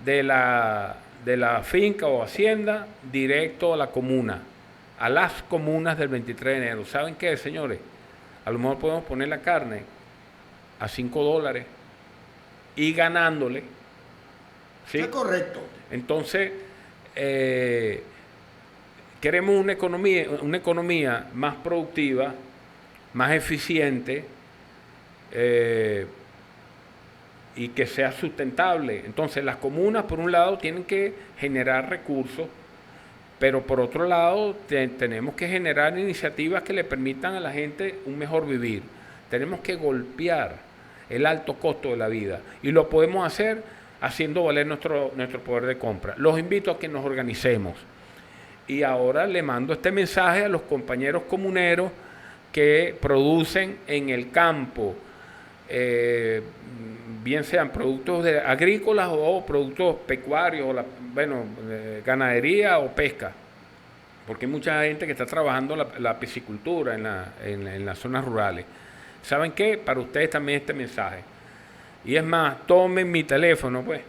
de la finca o hacienda directo a la comuna, a las comunas del 23 de enero. ¿Saben qué, señores? A lo mejor podemos poner la carne a $5 y ganándole. ¿Sí? Está correcto. Entonces, queremos una economía más productiva, más eficiente y que sea sustentable. Entonces, las comunas, por un lado, tienen que generar recursos, pero por otro lado tenemos que generar iniciativas que le permitan a la gente un mejor vivir. Tenemos que golpear el alto costo de la vida y lo podemos hacer haciendo valer nuestro poder de compra. Los invito a que nos organicemos. Y ahora le mando este mensaje a los compañeros comuneros que producen en el campo, bien sean productos agrícolas o productos pecuarios, ganadería o pesca, porque hay mucha gente que está trabajando la piscicultura en las zonas rurales. ¿Saben qué? Para ustedes también este mensaje. Y es más, tomen mi teléfono, pues.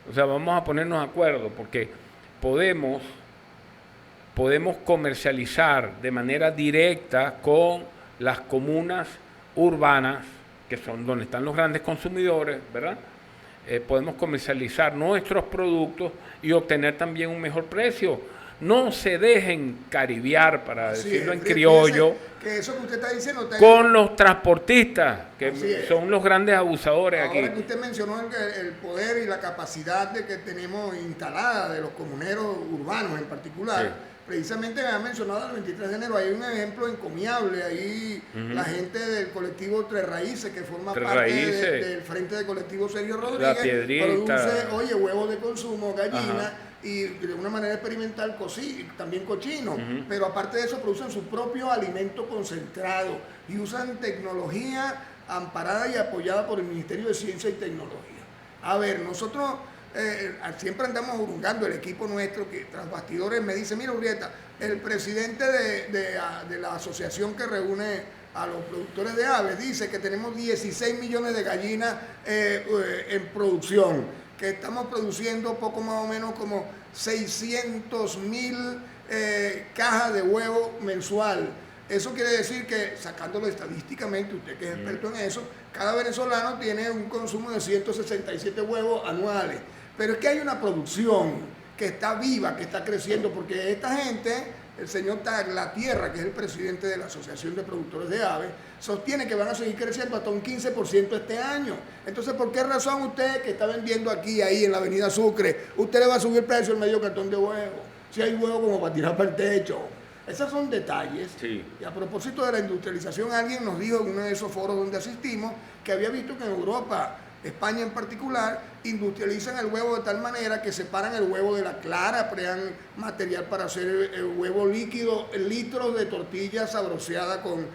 O sea, vamos a ponernos de acuerdo, porque podemos comercializar de manera directa con las comunas urbanas, que son donde están los grandes consumidores, ¿verdad? Podemos comercializar nuestros productos y obtener también un mejor precio. No se dejen caribear, para decirlo en criollo, que eso que usted está diciendo con los transportistas, que son los grandes abusadores aquí. Ahora que usted mencionó el poder y la capacidad que tenemos instalada de los comuneros urbanos en particular, precisamente me ha mencionado el 23 de enero, hay un ejemplo encomiable ahí, la gente del colectivo Tres Raíces, que forma parte del frente del colectivo Sergio Rodríguez, produce, huevos de consumo, gallinas, y de una manera experimental también cochino, pero aparte de eso producen su propio alimento concentrado y usan tecnología amparada y apoyada por el Ministerio de Ciencia y Tecnología. A ver, nosotros siempre andamos jurungando el equipo nuestro que tras bastidores me dice, mira Urrieta, el presidente de la asociación que reúne a los productores de aves dice que tenemos 16 millones de gallinas en producción, que estamos produciendo poco más o menos como 600.000 cajas de huevo mensual. Eso quiere decir que, sacándolo estadísticamente, usted que es experto en eso, cada venezolano tiene un consumo de 167 huevos anuales. Pero es que hay una producción que está viva, que está creciendo, porque esta gente, el señor La Tierra, que es el presidente de la Asociación de Productores de Aves, sostiene que van a seguir creciendo hasta un 15% este año. Entonces, ¿por qué razón usted que está vendiendo aquí, ahí en la avenida Sucre, usted le va a subir el precio al medio cartón de huevo? Si hay huevo como para tirar para el techo. Esos son detalles. Sí. Y a propósito de la industrialización, alguien nos dijo en uno de esos foros donde asistimos que había visto que en Europa, España en particular, industrializan el huevo de tal manera que separan el huevo de la clara, crean material para hacer el huevo líquido, litros de tortilla sabroseada con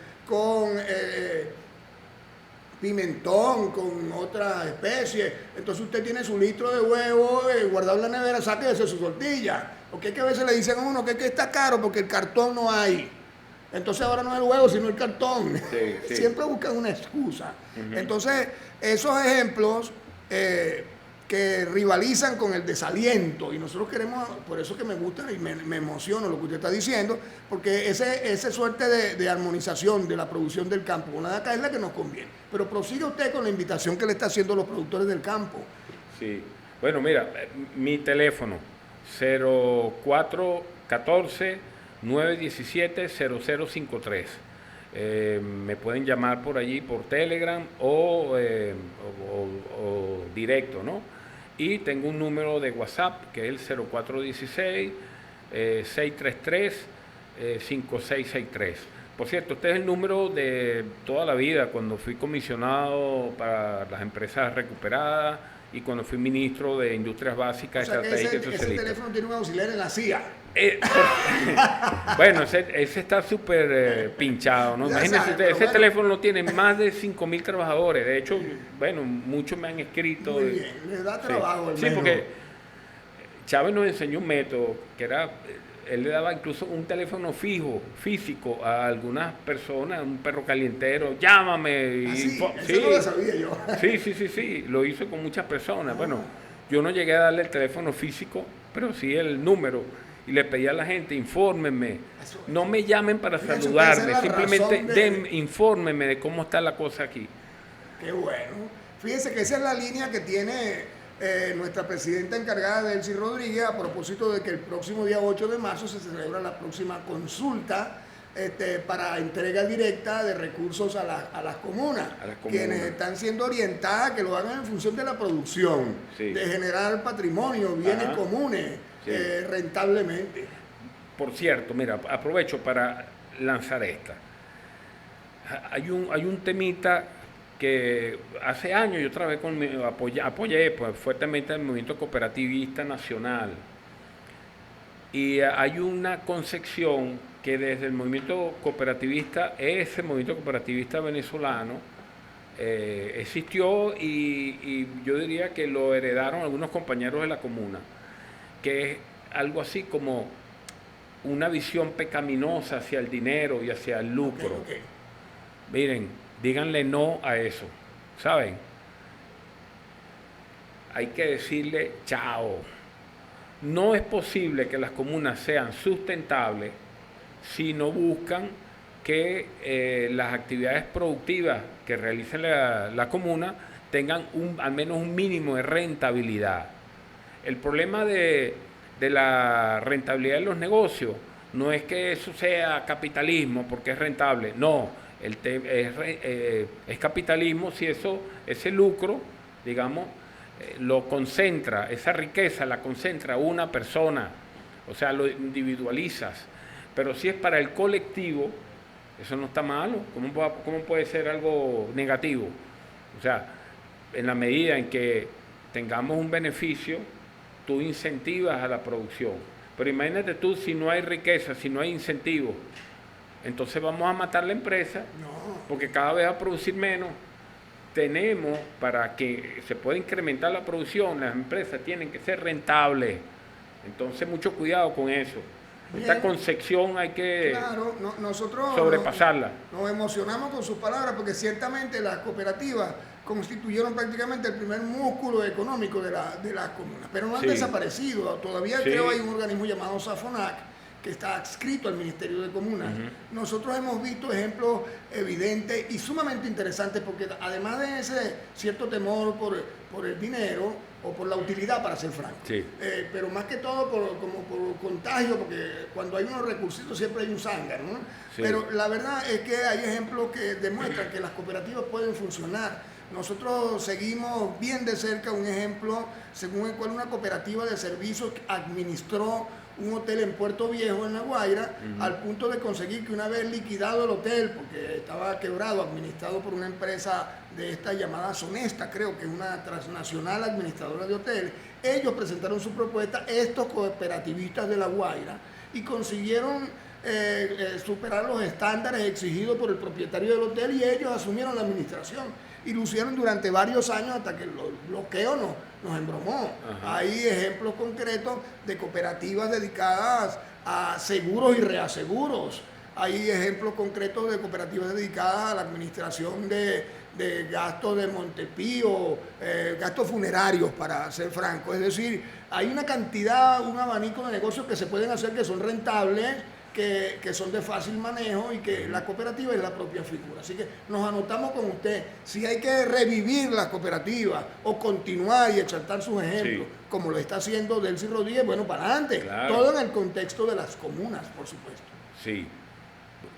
pimentón, con otras especies. Entonces usted tiene su litro de huevo guardado en la nevera, sáquese su tortilla. Porque es que a veces le dicen a uno que está caro porque el cartón no hay. Entonces ahora no es el huevo, sino el cartón. Sí, sí. Siempre buscan una excusa. Entonces, esos ejemplos que rivalizan con el desaliento, y nosotros queremos, por eso que me gusta y me emociona lo que usted está diciendo, porque esa suerte de armonización de la producción del campo con la de acá es la que nos conviene. Pero prosiga usted con la invitación que le está haciendo a los productores del campo. Sí. Bueno, mira, mi teléfono 0414-917-0053. Me pueden llamar por allí, por Telegram o directo, ¿no? Y tengo un número de WhatsApp que es el 0416-633-5663. Por cierto, este es el número de toda la vida, cuando fui comisionado para las empresas recuperadas y cuando fui ministro de Industrias Básicas, O sea, Estratégicas y ese Socialistas. teléfono tiene un auxiliar en la CIA. Bueno, ese está súper pinchado, ¿no? Ya Imagínense, sabe, ese bueno. teléfono tiene más de 5.000 trabajadores. De hecho, bueno, muchos me han escrito. Muy bien, le da trabajo al Sí, menos. porque Chávez nos enseñó un método que era, él le daba incluso un teléfono físico a algunas personas, un perro calientero, llámame. Ah, sí, eso sí, no lo sabía yo. sí, lo hizo con muchas personas. Bueno, yo no llegué a darle el teléfono físico, pero sí el número. Y le pedí a la gente, infórmenme, no me llamen para Fíjense, saludarme, esa es la simplemente razón infórmenme de cómo está la cosa aquí. Qué bueno. Fíjense que esa es la línea que tiene nuestra presidenta encargada, Delcy Rodríguez, a propósito de que el próximo día 8 de marzo se celebra la próxima consulta para entrega directa de recursos a las comunas, quienes están siendo orientadas a que lo hagan en función de la producción, Sí. de generar patrimonio, bienes Ajá. comunes, Sí. rentablemente. Por cierto, mira, aprovecho para lanzar esta. Hay un temita que hace años yo trabajé apoyé pues, fuertemente al movimiento cooperativista nacional. Y hay una concepción que desde el movimiento cooperativista, ese movimiento cooperativista venezolano, existió y yo diría que lo heredaron algunos compañeros de la comuna, que es algo así como una visión pecaminosa hacia el dinero y hacia el lucro. Ok. Miren, díganle no a eso, ¿saben? Hay que decirle chao. No es posible que las comunas sean sustentables si no buscan que las actividades productivas que realice la comuna tengan al menos un mínimo de rentabilidad. El problema de la rentabilidad de los negocios no es que eso sea capitalismo porque es rentable, no, es capitalismo si ese lucro, digamos, lo concentra, esa riqueza la concentra una persona, o sea, lo individualizas, pero si es para el colectivo, eso no está malo. ¿Cómo puede ser algo negativo? O sea, en la medida en que tengamos un beneficio tú incentivas a la producción. Pero imagínate tú, si no hay riqueza, si no hay incentivos, entonces vamos a matar la empresa, porque cada vez va a producir menos. Tenemos, para que se pueda incrementar la producción, las empresas tienen que ser rentables. Entonces, mucho cuidado con eso. Esta concepción hay que nosotros sobrepasarla. Nos emocionamos con sus palabras, porque ciertamente las cooperativas constituyeron prácticamente el primer músculo económico de las comunas, pero no han desaparecido. Todavía creo hay un organismo llamado SAFONAC, que está adscrito al Ministerio de Comunas. Nosotros hemos visto ejemplos evidentes y sumamente interesantes, porque además de ese cierto temor por el dinero o por la utilidad, para ser franco, pero más que todo por contagio, porque cuando hay unos recursitos siempre hay un zángano, ¿no? Pero la verdad es que hay ejemplos que demuestran que las cooperativas pueden funcionar. Nosotros seguimos bien de cerca un ejemplo según el cual una cooperativa de servicios administró un hotel en Puerto Viejo, en La Guaira, al punto de conseguir que, una vez liquidado el hotel, porque estaba quebrado, administrado por una empresa de esta llamada Sonesta, creo que es una transnacional administradora de hoteles, ellos presentaron su propuesta, estos cooperativistas de La Guaira, y consiguieron superar los estándares exigidos por el propietario del hotel, y ellos asumieron la administración y lo hicieron durante varios años hasta que el bloqueo nos embromó. Hay ejemplos concretos de cooperativas dedicadas a seguros y reaseguros. Hay ejemplos concretos de cooperativas dedicadas a la administración de gastos de Montepío, gastos funerarios, para ser franco. Es decir, hay una cantidad, un abanico de negocios que se pueden hacer, que son rentables, que son de fácil manejo, y que la cooperativa es la propia figura. Así que nos anotamos con usted. Si hay que revivir las cooperativas o continuar y exaltar sus ejemplos, como lo está haciendo Delcy Rodríguez, bueno, para adelante. Todo en el contexto de las comunas, por supuesto. Sí.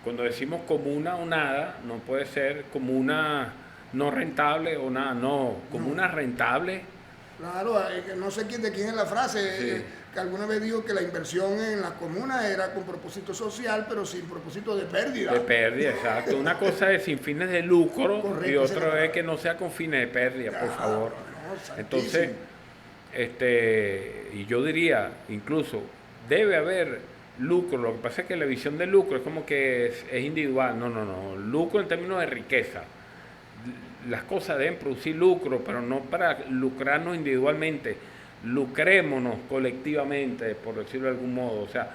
Cuando decimos comuna o nada, no puede ser comuna no rentable o nada, no. Comuna rentable. Claro, no sé de quién es la frase, que alguna vez dijo que la inversión en las comunas era con propósito social, pero sin propósito de pérdida. De pérdida, exacto. Una cosa es sin fines de lucro, correcto, y otra es que no sea con fines de pérdida, por favor. Entonces, y yo diría, incluso, debe haber lucro. Lo que pasa es que la visión de lucro es como que es individual. No. Lucro en términos de riqueza. Las cosas deben producir lucro, pero no para lucrarnos individualmente. Lucrémonos colectivamente, por decirlo de algún modo. O sea,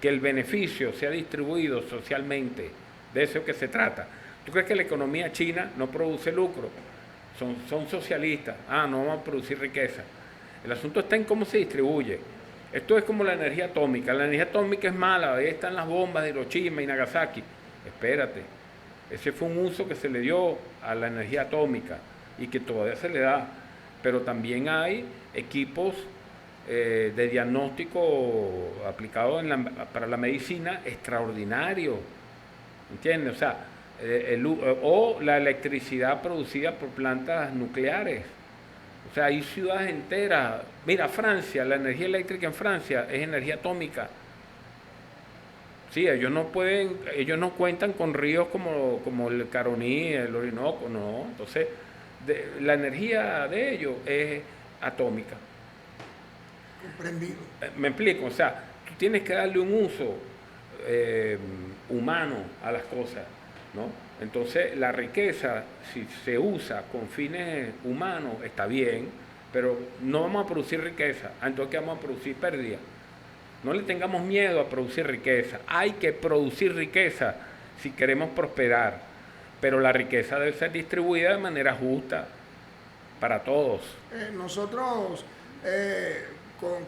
que el beneficio sea distribuido socialmente. De eso es que se trata. ¿Tú crees que la economía china no produce lucro? Son socialistas. No vamos a producir riqueza. El asunto está en cómo se distribuye. Esto es como la energía atómica. La energía atómica es mala. Ahí están las bombas de Hiroshima y Nagasaki. Espérate. Ese fue un uso que se le dio a la energía atómica y que todavía se le da. Pero también hay equipos de diagnóstico aplicado para la medicina extraordinario. ¿Entiendes? O sea, o la electricidad producida por plantas nucleares. O sea, hay ciudades enteras. Mira, Francia, la energía eléctrica en Francia es energía atómica. Sí, ellos no cuentan con ríos como el Caroní, el Orinoco, no. Entonces, la energía de ellos es atómica. Comprendido. Me explico, o sea, tú tienes que darle un uso humano a las cosas, ¿no? Entonces, la riqueza, si se usa con fines humanos, está bien, pero no vamos a producir riqueza. Entonces, ¿qué vamos a producir? Pérdida. No le tengamos miedo a producir riqueza. Hay que producir riqueza si queremos prosperar, pero la riqueza debe ser distribuida de manera justa para todos. Nosotros,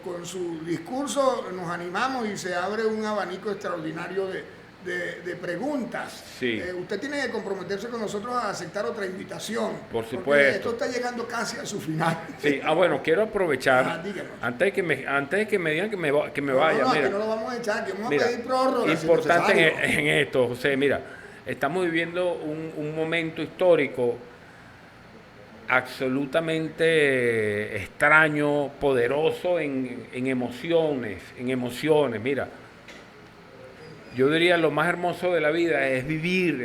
con su discurso, nos animamos y se abre un abanico extraordinario de preguntas. Sí. Usted tiene que comprometerse con nosotros a aceptar otra invitación. Por supuesto. Porque esto está llegando casi a su final. Sí. Bueno, quiero aprovechar, antes de que me digan que me vaya. No, mira, que no lo vamos a echar, que vamos a pedir prórroga. Importante en esto, José, mira, estamos viviendo un momento histórico absolutamente extraño, poderoso en emociones. Mira, yo diría lo más hermoso de la vida es vivir,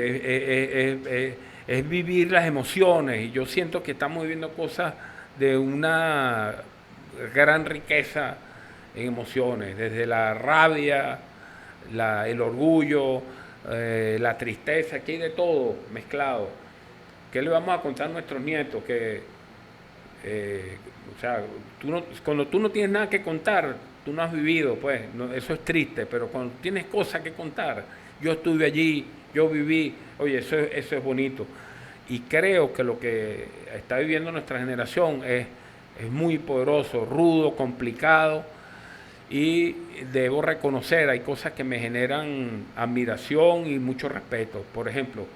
es vivir las emociones, y yo siento que estamos viviendo cosas de una gran riqueza en emociones, desde la rabia, el orgullo, la tristeza, aquí hay de todo mezclado. ¿Qué le vamos a contar a nuestros nietos? O sea, cuando tú no tienes nada que contar, tú no has vivido, pues, eso es triste, pero cuando tienes cosas que contar, yo estuve allí, yo viví, oye, eso es bonito. Y creo que lo que está viviendo nuestra generación es muy poderoso, rudo, complicado, y debo reconocer, hay cosas que me generan admiración y mucho respeto. Por ejemplo,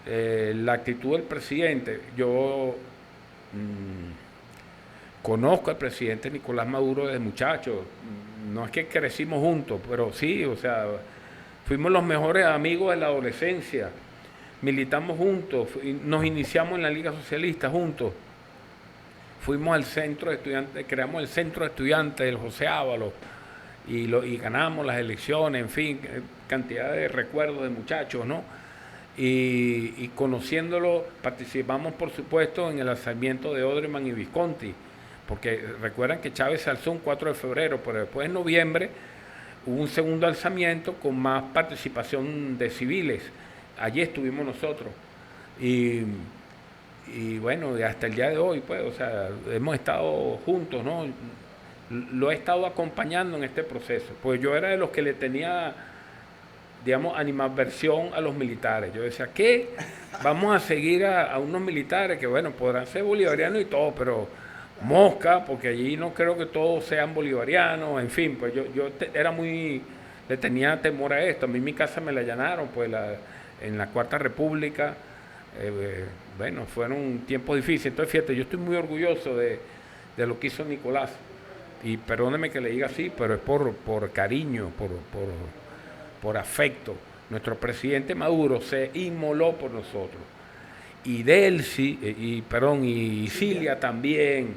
la actitud del presidente. Yo conozco al presidente Nicolás Maduro desde muchacho. No es que crecimos juntos, pero sí, o sea, fuimos los mejores amigos de la adolescencia. Militamos juntos, nos iniciamos en la Liga Socialista juntos. Fuimos al centro de estudiantes, creamos el centro de estudiantes del José Ábalos y ganamos las elecciones, en fin, cantidad de recuerdos de muchachos, ¿no? Y conociéndolo, participamos por supuesto en el alzamiento de Odreman y Visconti, porque recuerdan que Chávez se alzó un 4 de febrero, pero después en noviembre hubo un segundo alzamiento con más participación de civiles. Allí estuvimos nosotros y bueno, hasta el día de hoy, pues, o sea, hemos estado juntos, ¿no? Lo he estado acompañando en este proceso, pues yo era de los que le tenía, digamos, animadversión a los militares. Yo decía, ¿qué? Vamos a seguir a unos militares que, bueno, podrán ser bolivarianos y todo, pero mosca, porque allí no creo que todos sean bolivarianos, en fin, pues le tenía temor a esto. A mí mi casa me la allanaron, pues, en la Cuarta República. Bueno, fueron tiempos difíciles. Entonces, fíjate, yo estoy muy orgulloso de lo que hizo Nicolás. Y perdóneme que le diga así, pero es por cariño, por afecto. Nuestro presidente Maduro se inmoló por nosotros. Y Delcy, y Cilia también,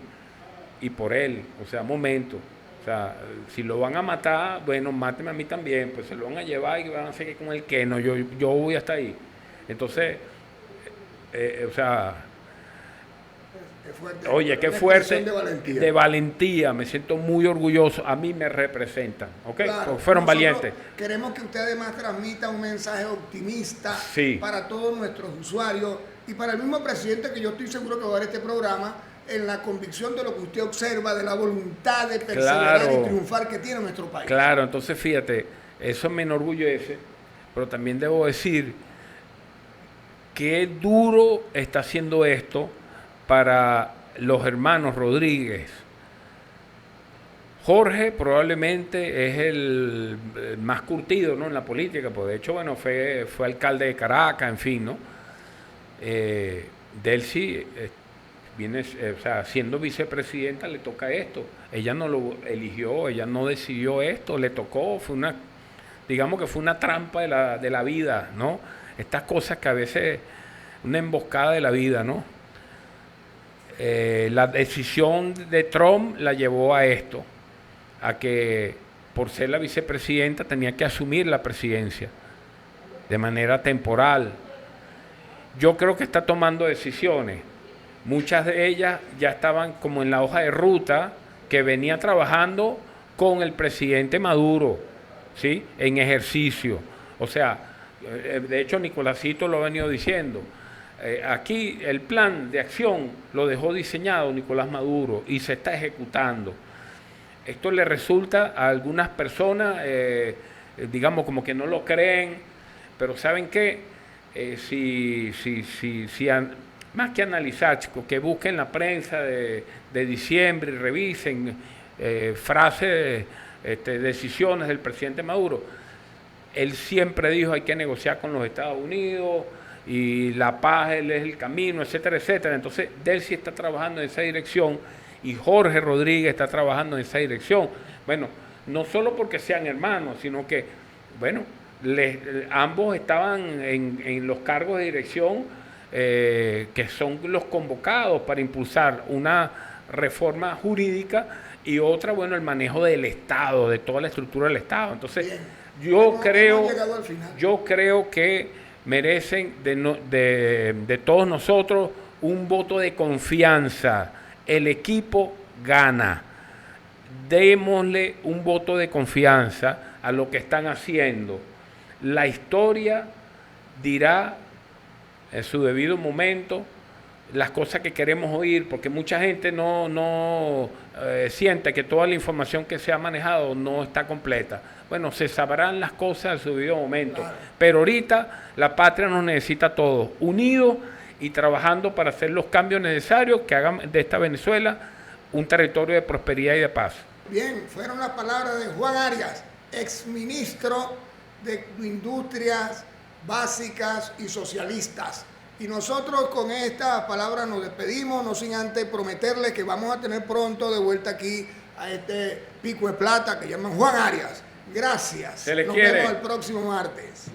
y por él. O sea, momento. O sea, si lo van a matar, bueno, mátenme a mí también. Pues se lo van a llevar y van a seguir con el que no. Yo voy hasta ahí. Entonces, o sea, fuerte, oye, qué fuerte, de valentía, me siento muy orgulloso, a mí me representan, ¿ok? Claro, fueron valientes. Queremos que usted además transmita un mensaje optimista para todos nuestros usuarios y para el mismo presidente, que yo estoy seguro que va a ver este programa, en la convicción de lo que usted observa, de la voluntad de perseverar y triunfar que tiene nuestro país. Claro, entonces fíjate, eso me enorgullece, pero también debo decir qué duro está haciendo esto para los hermanos Rodríguez. Jorge probablemente es el más curtido, ¿no?, en la política, pues de hecho, bueno, fue alcalde de Caracas, en fin, ¿no? Delcy viene, o sea, siendo vicepresidenta le toca esto. Ella no lo eligió, ella no decidió esto, le tocó, digamos que fue una trampa de la vida, ¿no? Estas cosas que a veces, una emboscada de la vida, ¿no? La decisión de Trump la llevó a esto, a que por ser la vicepresidenta tenía que asumir la presidencia de manera temporal. Yo creo que está tomando decisiones. Muchas de ellas ya estaban como en la hoja de ruta que venía trabajando con el presidente Maduro, ¿sí?, en ejercicio. O sea, de hecho Nicolásito lo ha venido diciendo. Aquí el plan de acción lo dejó diseñado Nicolás Maduro y se está ejecutando. Esto le resulta a algunas personas, digamos, como que no lo creen, pero ¿saben qué? Más que analizar, chicos, que busquen la prensa de diciembre y revisen frases, decisiones del presidente Maduro. Él siempre dijo hay que negociar con los Estados Unidos y la paz es el camino, etcétera, etcétera. Entonces, Delcy está trabajando en esa dirección y Jorge Rodríguez está trabajando en esa dirección. Bueno, no solo porque sean hermanos, sino que, bueno, ambos estaban en los cargos de dirección que son los convocados para impulsar una reforma jurídica y otra, bueno, el manejo del Estado, de toda la estructura del Estado. Entonces, yo creo que merecen de todos nosotros un voto de confianza. El equipo gana. Démosle un voto de confianza a lo que están haciendo. La historia dirá en su debido momento las cosas que queremos oír, porque mucha gente no siente que toda la información que se ha manejado no está completa. Bueno, se sabrán las cosas en su debido momento, pero ahorita la patria nos necesita todos, unidos y trabajando para hacer los cambios necesarios que hagan de esta Venezuela un territorio de prosperidad y de paz. Bien, fueron las palabras de Juan Arias, exministro de Industrias Básicas y Socialistas. Y nosotros con esta palabra nos despedimos, no sin antes prometerles que vamos a tener pronto de vuelta aquí a este pico de plata que llaman Juan Arias. Gracias. Se les Nos quiere. vemos el próximo martes.